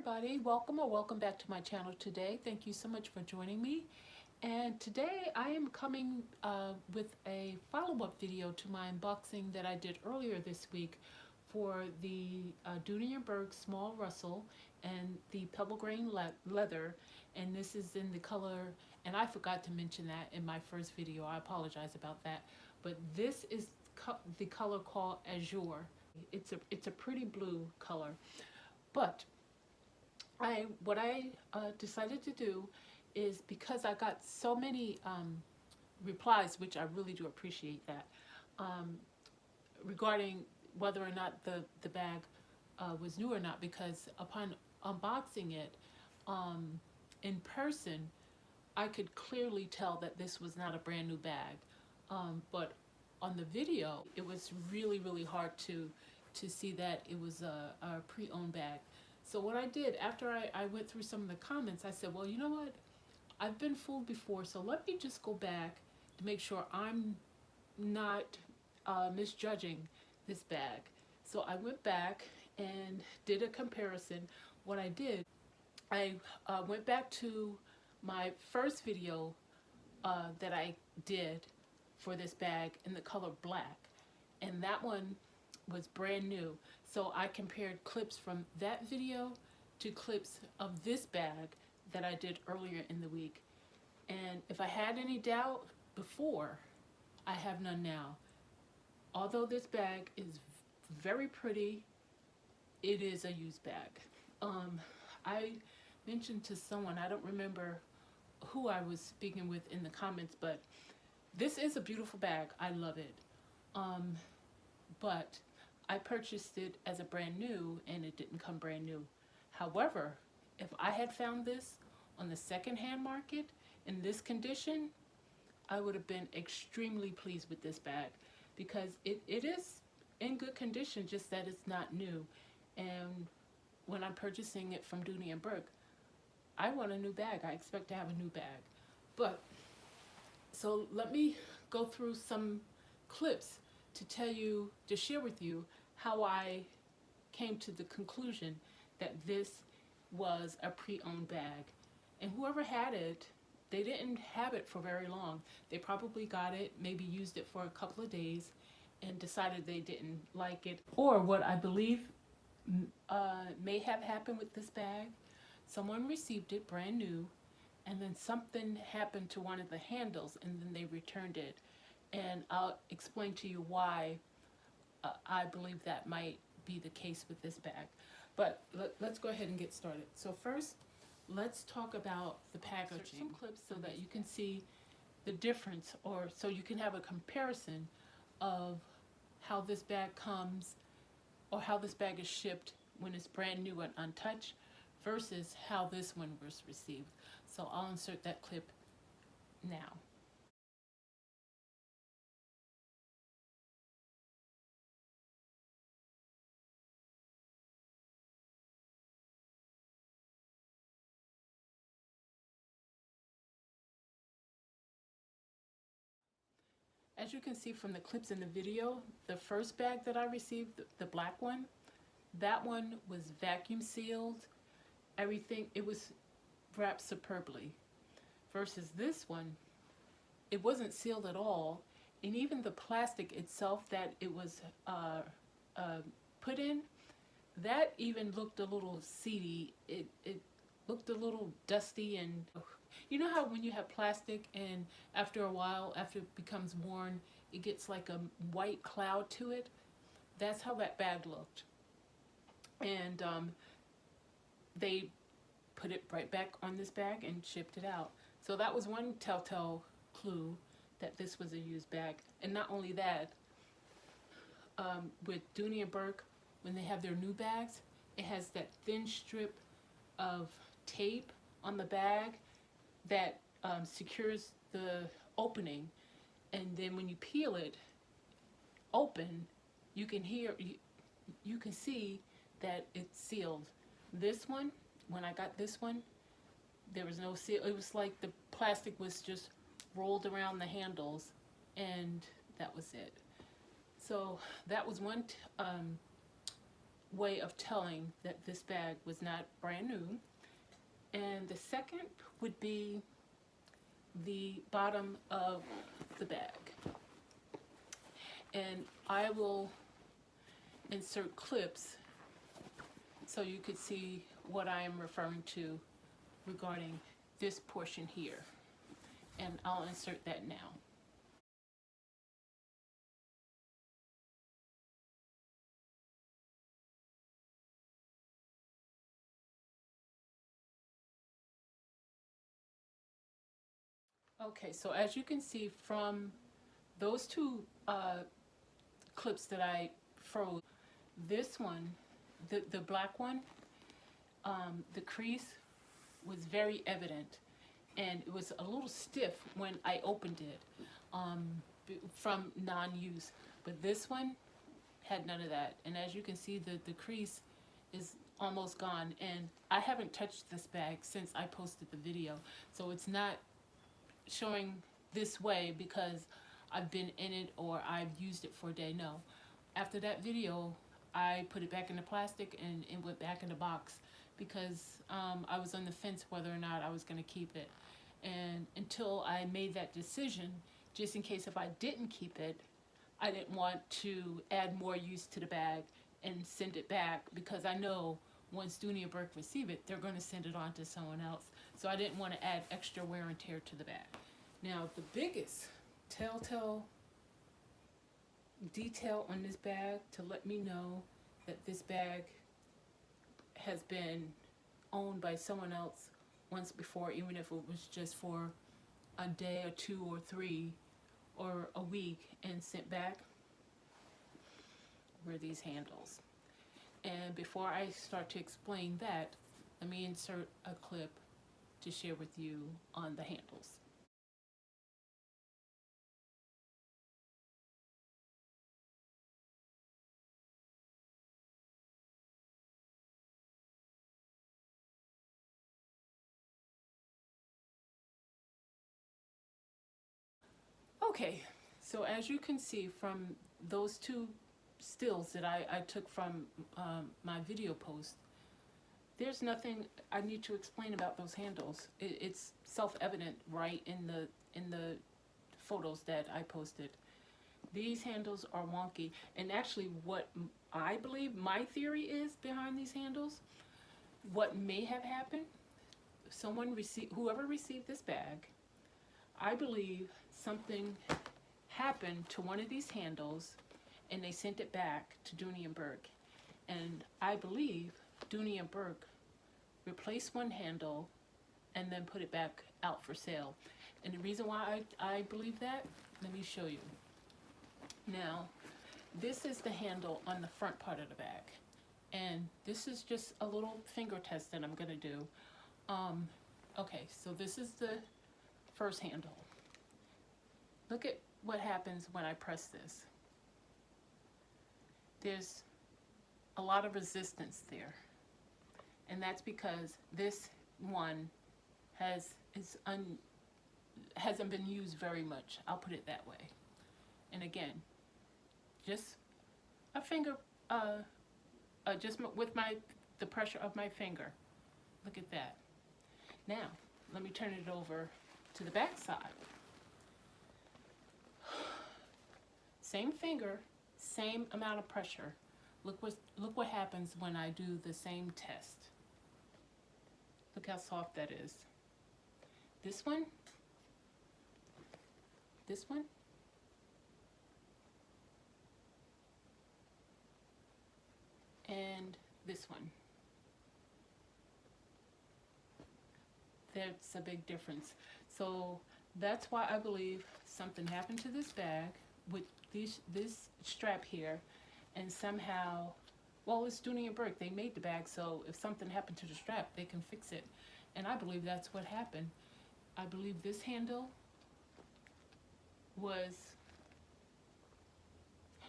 everybody, welcome or welcome back to my channel today. Thank you so much for joining me. And today I am coming with a follow-up video to my unboxing that I did earlier this week for the Dooney and Bourke Small Russel and the Pebble Grain Leather. And this is in the color, and I forgot to mention that in my first video. I apologize about that. But this is the color called Azure. It's a pretty blue color. But what I decided to do is, because I got so many replies, which I really do appreciate that, regarding whether or not the bag was new or not, because upon unboxing it in person, I could clearly tell that this was not a brand new bag. But on the video, it was really hard to see that it was a pre-owned bag. So what I did after I went through some of the comments, I said, well, you know what? I've been fooled before, so let me just go back to make sure I'm not misjudging this bag. So I went back and did a comparison. What I did, I went back to my first video that I did for this bag in the color black, and that one was brand new. So I compared clips from that video to clips of this bag that I did earlier in the week. And if I had any doubt before, I have none now. Although this bag is very pretty, it is a used bag. I mentioned to someone, I don't remember who I was speaking with in the comments, but this is a beautiful bag. I love it. But I purchased it as a brand new, and it didn't come brand new. However, if I had found this on the secondhand market in this condition, I would have been extremely pleased with this bag, because it is in good condition, just that it's not new. And when I'm purchasing it from Dooney and Bourke, I want a new bag. I expect to have a new bag. But so let me go through some clips to share with you how I came to the conclusion that this was a pre-owned bag. And whoever had it, they didn't have it for very long. They probably got it, maybe used it for a couple of days, and decided they didn't like it. Or what I believe may have happened with this bag, someone received it brand new, and then something happened to one of the handles, and then they returned it. And I'll explain to you why I believe that might be the case with this bag. But let's go ahead and get started. So first, let's talk about the packaging. Some clips so that you can see the difference, or so you can have a comparison of how this bag comes, or how this bag is shipped when it's brand new and untouched, versus how this one was received. So I'll insert that clip now. As you can see from the clips in the video, the first bag that I received, the black one, that one was vacuum sealed. Everything, it was wrapped superbly. Versus this one, it wasn't sealed at all. And even the plastic itself that it was put in, that even looked a little seedy. It looked a little dusty, and you know how when you have plastic and after a while, after it becomes worn, it gets like a white cloud to it? That's how that bag looked. And they put it right back on this bag and shipped it out. So that was one telltale clue that this was a used bag. And not only that, with Dooney and Bourke, when they have their new bags, it has that thin strip of tape on the bag that secures the opening, and then when you peel it open, you can see that it's sealed. This one, when I got this one, there was no seal. It was like the plastic was just rolled around the handles, and that was it. So that was one way of telling that this bag was not brand new. And the second would be the bottom of the bag. And I will insert clips so you could see what I am referring to regarding this portion here. And I'll insert that now. Okay, so as you can see from those two clips that I froze, this one, the black one, the crease was very evident, and it was a little stiff when I opened it from non-use. But this one had none of that, and as you can see, the crease is almost gone. And I haven't touched this bag since I posted the video, so it's not showing this way because I've been in it or I've used it for a day. No, after that video I put it back in the plastic and it went back in the box because I was on the fence whether or not I was going to keep it. And until I made that decision, just in case if I didn't keep it, I didn't want to add more use to the bag and send it back, because I know once Dooney and Bourke receive it, they're going to send it on to someone else. So I didn't want to add extra wear and tear to the bag. Now, the biggest telltale detail on this bag to let me know that this bag has been owned by someone else once before, even if it was just for a day or two or three or a week and sent back, were these handles. And before I start to explain that, let me insert a clip to share with you on the handles. Okay, so as you can see from those two stills that I took from my video post, there's nothing I need to explain about those handles. It's self-evident right in the photos that I posted. These handles are wonky, and actually what I believe my theory is behind these handles, what may have happened, whoever received this bag, I believe something happened to one of these handles and they sent it back to Dooney and Bourke. And I believe Dooney and Bourke replaced one handle and then put it back out for sale. And the reason why I believe that, let me show you. Now, this is the handle on the front part of the bag. And this is just a little finger test that I'm gonna do. Okay, so this is the first handle. Look at what happens when I press this. There's a lot of resistance there. And that's because this one hasn't been used very much. I'll put it that way. And again, just a finger, just with the pressure of my finger. Look at that. Now, let me turn it over to the back side. Same finger, same amount of pressure. Look what happens when I do the same test. Look how soft that is. This one, and this one. That's a big difference. So that's why I believe something happened to this bag with this strap here, and somehow, well, it's Dooney and Bourke. They made the bag, so if something happened to the strap, they can fix it. And I believe that's what happened. I believe this handle was,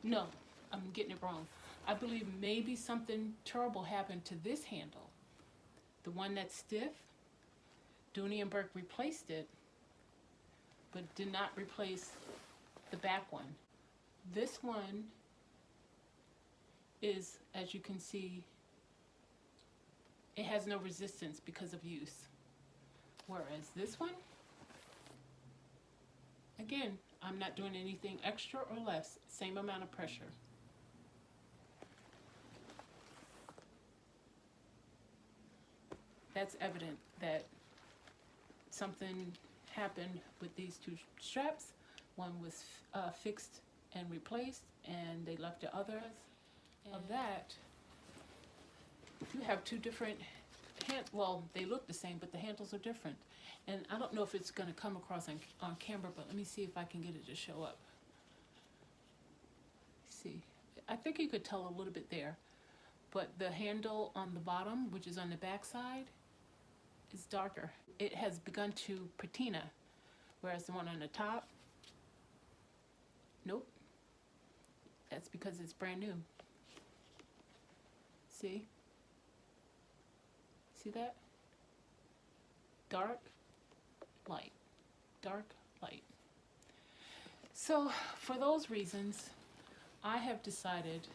no, I'm getting it wrong. I believe maybe something terrible happened to this handle. The one that's stiff, Dooney and Bourke replaced it, but did not replace the back one. This one is, as you can see, it has no resistance because of use. Whereas this one, again, I'm not doing anything extra or less, same amount of pressure. That's evident that something happened with these two straps. One was fixed and replaced, and they left the others. And of that, you have two different well, they look the same, but the handles are different. And I don't know if it's going to come across on camera, but let me see if I can get it to show up. See, I think you could tell a little bit there, but the handle on the bottom, which is on the back side, is darker. It has begun to patina, whereas the one on the top, nope. That's because it's brand new. See? See that? Dark, light, dark, light. So for those reasons, I have decided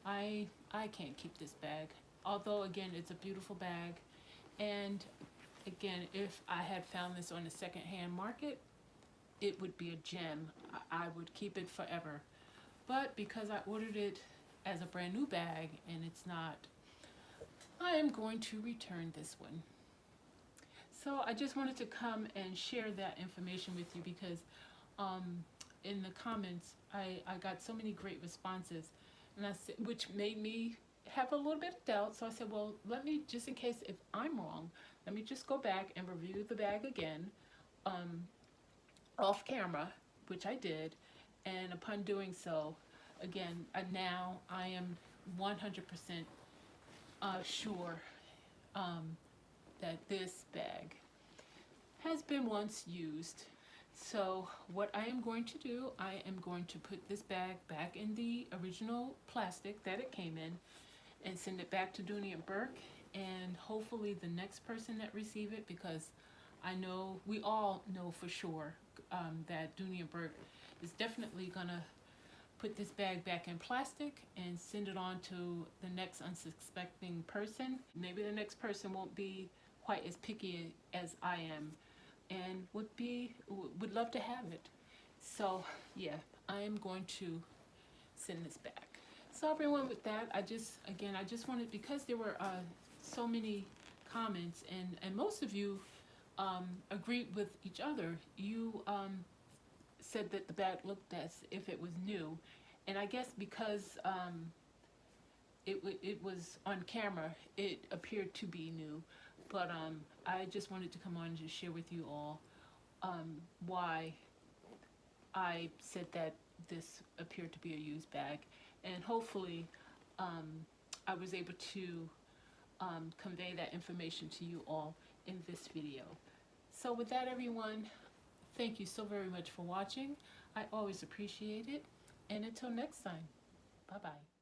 I can't keep this bag. Although again, it's a beautiful bag. And again, if I had found this on the secondhand market, it would be a gem. I would keep it forever. But because I ordered it as a brand new bag and it's not, I am going to return this one. So I just wanted to come and share that information with you because in the comments I got so many great responses, and which made me have a little bit of doubt. So I said, well, let me, just in case if I'm wrong, let me just go back and review the bag again off camera, which I did. And upon doing so, again, now I am 100% sure that this bag has been once used. So what I am going to do, I am going to put this bag back in the original plastic that it came in and send it back to Dooney and Bourke, and hopefully the next person that receive it, because I know, we all know for sure that Dooney and Bourke is definitely gonna put this bag back in plastic and send it on to the next unsuspecting person. Maybe the next person won't be quite as picky as I am and would love to have it. So yeah, I am going to send this back. So everyone, with that, I just wanted, because there were so many comments and most of you agreed with each other. You said that the bag looked as if it was new, and I guess because it was on camera, it appeared to be new. But I just wanted to come on and just share with you all why I said that this appeared to be a used bag, and hopefully I was able to convey that information to you all in this video. So with that, everyone, thank you so very much for watching. I always appreciate it. And until next time, bye-bye.